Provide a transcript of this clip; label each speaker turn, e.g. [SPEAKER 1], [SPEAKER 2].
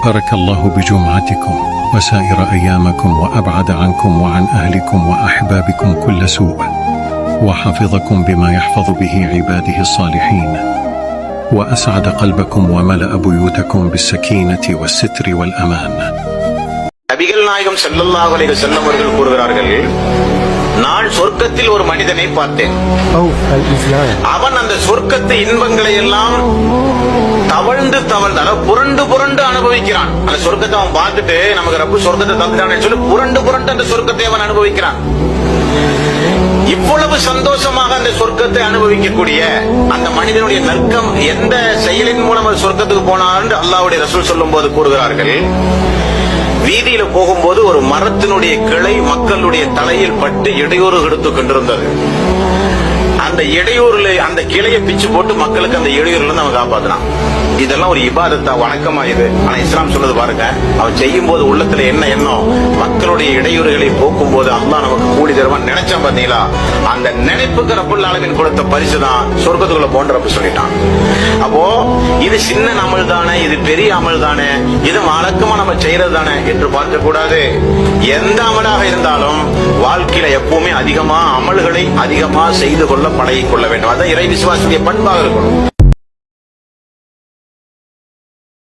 [SPEAKER 1] بارك الله بجمعتكم وسائر أيامكم وأبعد عنكم وعن أهلكم وأحبابكم كل سوء وحفظكم بما يحفظ به عباده الصالحين وأسعد قلبكم وملأ بيوتكم بالسكينة والستر والأمان.
[SPEAKER 2] நபிகள் நாயகம் ஸல்லல்லாஹு அலைஹி வஸல்லம் அவர்கள் கூறுகிறார்கள், நான் சொர்க்கத்தில் ஒரு மனிதனை பார்த்தேன். அவன் அந்த சொர்க்கத்து இன்பங்களை எல்லாம் தவழ்ந்து புரண்டு புரண்டு அனுபவிக்கிறான். அந்த சொர்க்கத்தை அவன் பார்த்துட்டு, நமக்கு ரப்பு சொர்க்கத்தை தந்துட்டான்னு சொல்லி புரண்டு புரண்டு அந்த சொர்க்கத்தை அவன் அனுபவிக்கிறான். இவ்வளவு சந்தோஷமாக அந்த சொர்க்கத்தை அனுபவிக்கக்கூடிய அந்த மனிதனுடைய நற்கம் எந்த செயலின் மூலம் அந்த சொர்க்கத்துக்கு போனார் அல்லாஹ்வுடைய ரசூல் சொல்லும் போது கூறுகிறார்கள், வீதியில போகும்போது ஒரு மரத்தினுடைய கிளை மக்களுடைய தலையில் பட்டு இடையூறு எடுத்து கொண்டிருந்தது. அந்த இடையூறுல அந்த கிளையை பிச்சு போட்டு மக்களுக்கு அந்த இடையூறுல இருந்து அவன் காப்பாத்தினான். இதெல்லாம் ஒரு இபாதத்தா, வணக்கமா இது? ஆனா இஸ்லாம் சொல்றது பாருங்க, அவன் செய்யும் போது உள்ளத்துல என்ன எண்ணம்? மக்களுடைய இடையூறுகளை போக்கும் போது அல்லாஹ் நமக்கு கூடி தருவான் நினைச்சான். பாத்தீங்களா, அந்த நினைப்புக்கு ரப்புல் ஆலமீன் கொடுத்த பரிசுதான் சொர்க்கத்துக்குள்ள போன்ற ரப்பு சொல்லிட்டான். அப்போ இது சின்ன அமல் தானே, இது பெரிய அமல் தானே, இது வழக்கமா நம்ம செய்யறது தானே என்று பார்க்க கூடாது. எந்த அமலாக இருந்தாலும் வாழ்க்கையில எப்பவுமே அதிகமா அமல்களை அதிகமா செய்து கொள்ள பழகிக் கொள்ள வேண்டும். அதான் இறை விசுவாசிய பண்பாக இருக்கணும்.